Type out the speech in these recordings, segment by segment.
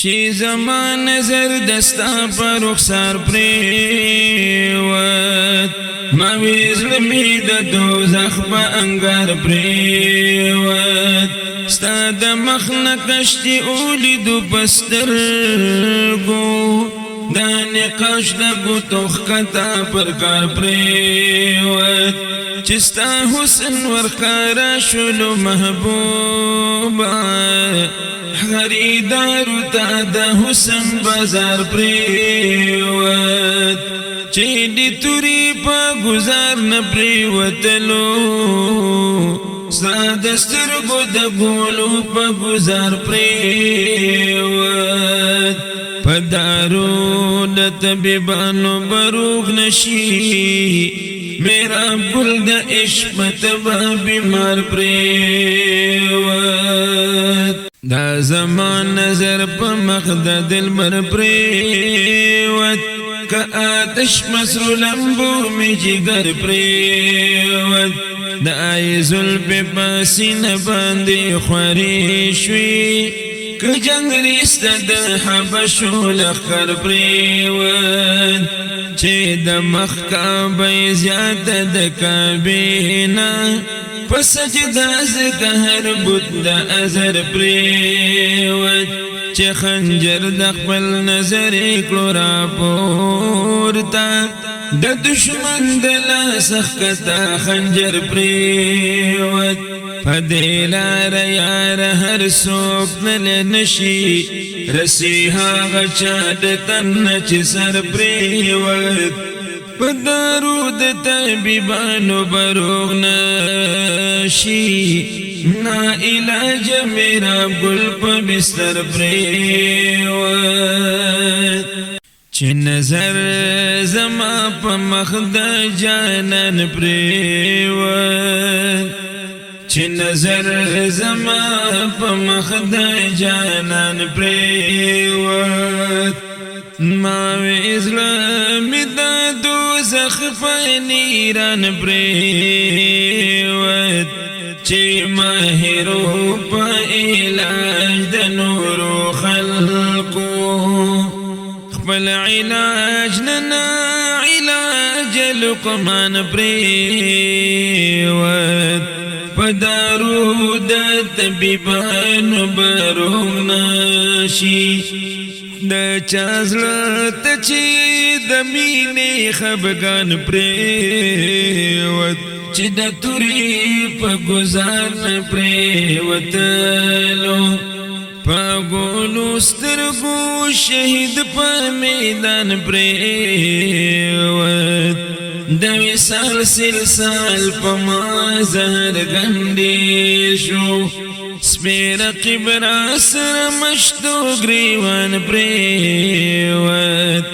چی زمان نظر دستا پر رخسار پریوت مویز لمی دا دوزخ با انگار پریوت ستا دا مخنکشتی اولی دو پسترگو دا نقاش دا بوتوخ کتا پر کار پریوت چستا حسن ورکارا شلو محبوبا خریدارو تا دا حسن بازار پریوت چی دی توری پا گزار نپریوتلو ستا دسترگو دا گولو پا گزار پریوت پا دارو دا طبیبانو بروغ نشی میرا گل دا عشق تبا بیمار پریوت دا زمان نظر پا مخدا دل بر پریوت که آتش مسرو لمبو می جگر پریوت دا آئی ظلپ پاسی نباندی خواری شوی که جنگ ریست دا حبشو لخکر پریوت چه دا مخکابی زیاد دا کابینا پس جدا زکهر بود دا ازر پریوت چه خنجر دا خپل نظر اکلو را پورتا دا دشمن دلا سخکتا خنجر پریوت پدیلار یار هر سوک نل نشی رسیها غچاد تن چه سر پریوت پدارود طبیبانو بروغ نشی نا علاج میرا گل پا بستر پریوت چه نظر زما پا مخد جانان پریوت چه نظر زما پا مخد جانان پریوت ماوی ازلامی دا دوزخ پا نیران پریوت چه ماهرو پا علاج دا نورو خلقو خپل علاج ننا علاج لقمان پریوت پدارو دا طبیبانو بروغ ناشی دا چازلت چی دمینی خبگان پریوت چی دا توری پا گزار پریوتلو پا گولو سترگو شہید پا میدان پریوت دا وصال سلسال پا مازر گندی شو سپیر قبر سر مشتو گریوان پریوت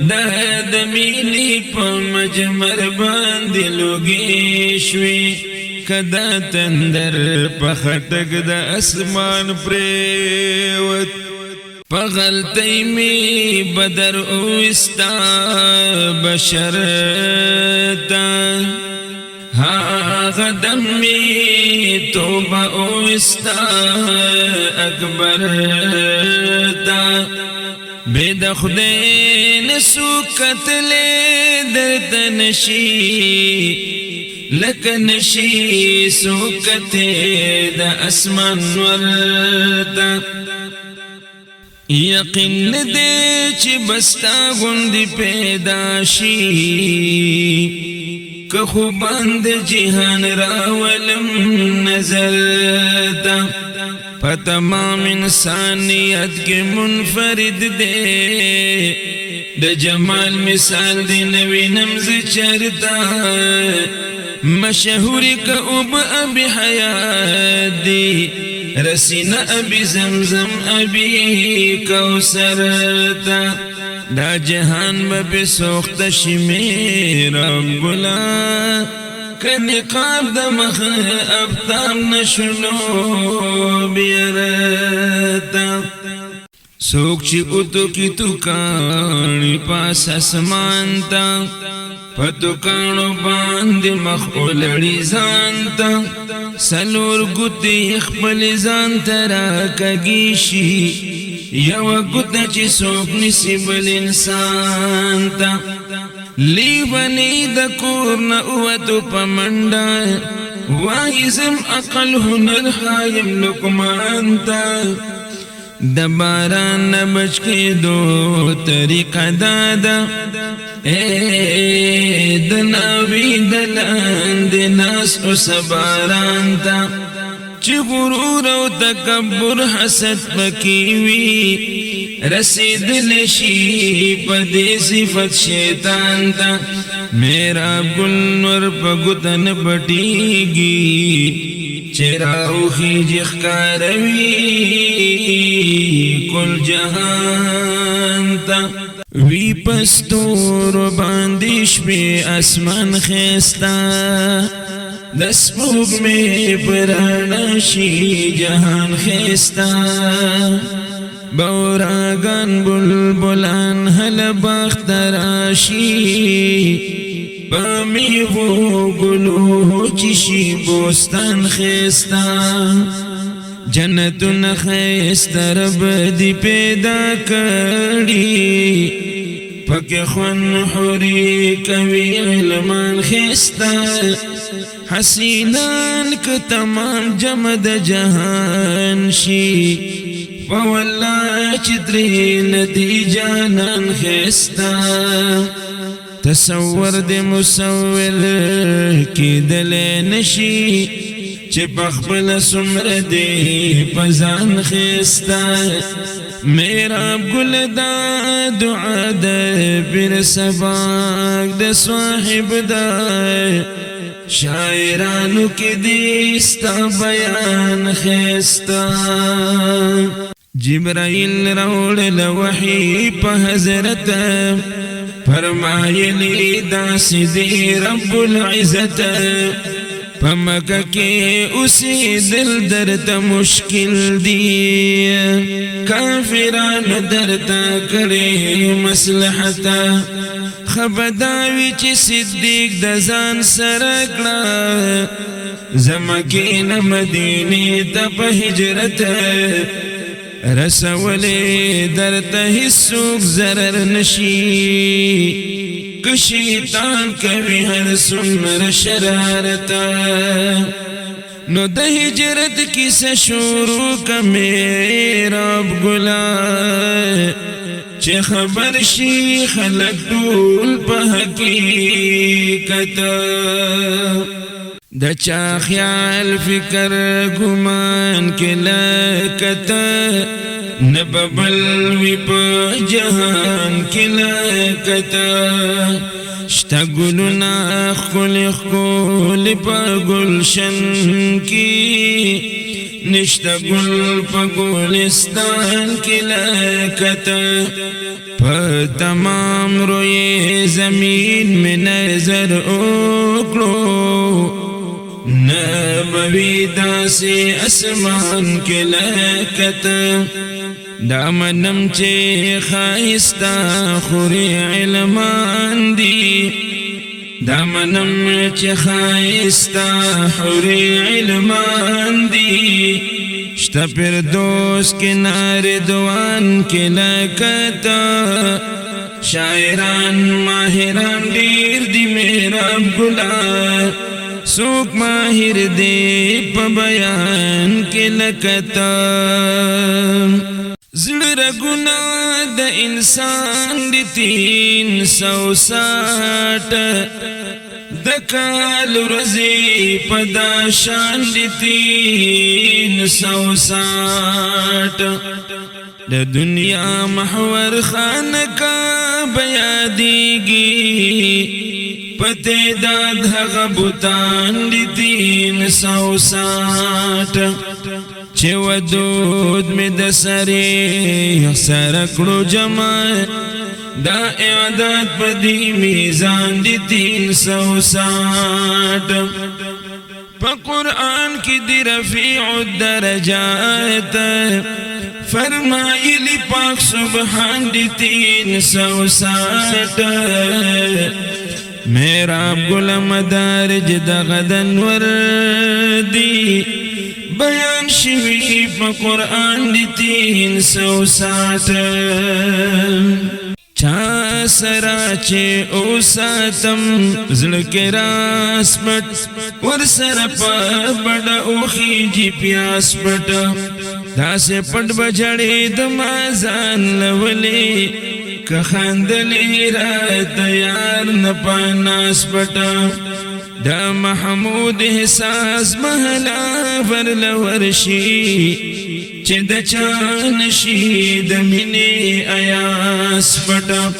دا دمینی پا مجمر باندی لوگی شوی کدا تندر پا خطک دا اسمان پریوت پا غلطی می بدر اوستا بشرتا ها غدم می توبہ اوستا اکبرتا بید خدین سوکت لے درد نشی لکنشی سوکت دا اسمان ورتا یقین دے چی بستا گندی پیدا شی که خوبان دا جہان راولم نظرتا پا تمام انسانیت کے منفرد دے دا جمال مثال دی نوی نمز چرتا مشہوری کا اب ابی حیات دی رسینا ابی زمزم ابی کوثرتا دا جہان بے سوخت شمیر ربلا کنقاب دا مخ ابتام نشنو بیرتا سوک چی اتو کی تکانی پاس اسمان تا پتکانو باند مخ اولڑی زانتا سلور گتی اخبل زانتا را کگیشی یو گوتا چی سوک نسی بل انسان تا لیونی دا کورن اوتو پا منڈا وائزم اقل ہنر حایم لکمان تا دا باران بچ کے دو طریقہ دادا اے دناوی دلان دناس اس باران تا چی غرور و تکبر حسد پکیوی رسید لشی پا دی صفت شیطان تا میرا گل نور پا گتن پٹیگی چراوخی جخکاروی کل جہان تا وی پستور باندیش پی اسمان خیستا دسپوگ میں پرانشی جہان خیستا بوراگان بلبلان حل باختراشی بامی وہ گلو چشی بوستان خیستا جنتون خیستا رب دی پیدا کری پک خون حوری کوي علمان خستا حسینان که تمام جمع د جهان شي فوالله چتری ندی جانان خستا تصور د مصور کی دل نشي چې بخبل سمر دی پزان خستا میرا گل دا دعا دا پھر سباق دا صاحب دا شاعرانو کی دیستا بیان خیستا جبرائیل روڑ لوحی پا حضرت فرمائلی دا سیدی رب العزت پمکہ کے اسی دل درد مشکل دی کافران درتا کرے مصلحتا خبداوی چی صدیق دزان سرکڑا زمکین مدینی تا پا ہجرت رسولی درتا حسوک ضرر نشی کشیطان کوي هر سمر شرارتا نو د هجرت کیسه شروع کا میرا گلا چې خبر شي خلق ټول په حقیقت د چا خیال فکر ګمان کې لکته نببلوی پا جہان کلاکتا شتا گلنا خل خل پا گلشن کی نشتا گل پا گلستان کلاکتا پا تمام روی زمین میں نظر اکڑو نبوی دا سے اسمان کلاکتا دامنم چه خایستا خوری علمان دی دامنم چه خایستا خوری علمان دی شتا پر دوست کنار دوان کے لکتا شاعران ماہران دیر دی میرا گلا سوک ماہر دی پا بیان کے لکتا زړه ګنا د انسان دی 360 د کال ورځې پدا شان دی 360 د دنیا محور خان کا بیادیږي پته داد هغه بوتان دی 360 چه ودود می د سری سرکړو جمع دا اعداد په دی میزان دی 360 په قرآن کې دی رفیع الدرجات فرمایلی پاک سبحان دی 360 میرا گل مدارج د غدن ور دی بیان شوی پا قرآن دی 360 چا سرا چه او ساتم زلکی راس پت ور سر پا بڑا او خیجی پیاس پت دا سے پت بجڑی دمازان لولی که خاندلی رات یار نپاناس پت دا محمود احساس محلا ورل ورشی چه دا چانشی دا منی ایاس پتا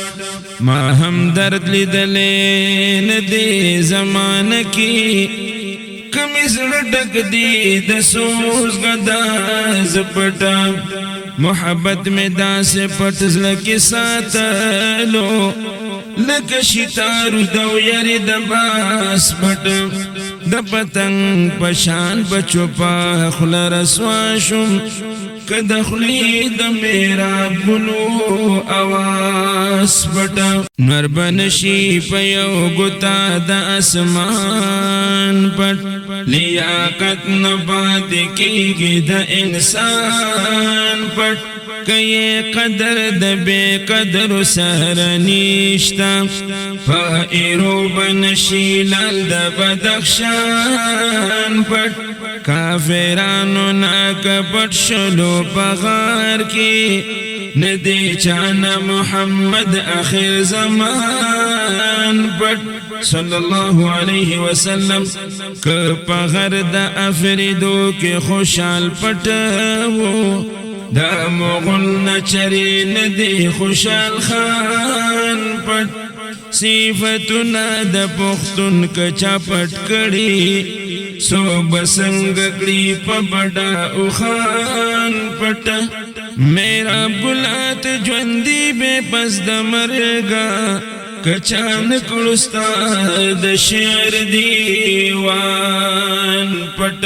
ما هم درد لیدلین دی زمان کی کمی زڑک دی دا سوز گداز پتا محبت میں دا سے پتزل کی ساتلو لکه شتارو دو یری دباس پت د پتنگ پشان بچو پا خل رسواشم که دخلی د میرا بلو آواز پت نربنشی پیو گتا د اسمان پت لیاقت نبات کی د انسان پت کئی قدر د بے قدر سر نیشتا فائرو بنشی لال د بدخشان پت کافرانو ناک پت شلو پغار کی ندی چانا محمد آخر زمان پت صلی اللہ علیہ وسلم کپغر دا افریدو کے خوشحال پتو دا مغل نچری ندی خوشحال خان پت صفتنا دا پختن کچا پت کڑی سو بسنگکڑی پا بڑا اخان پت میرا بلات جوندی بے پس دا مرگا کچان کلستا دا شعر دیوان پت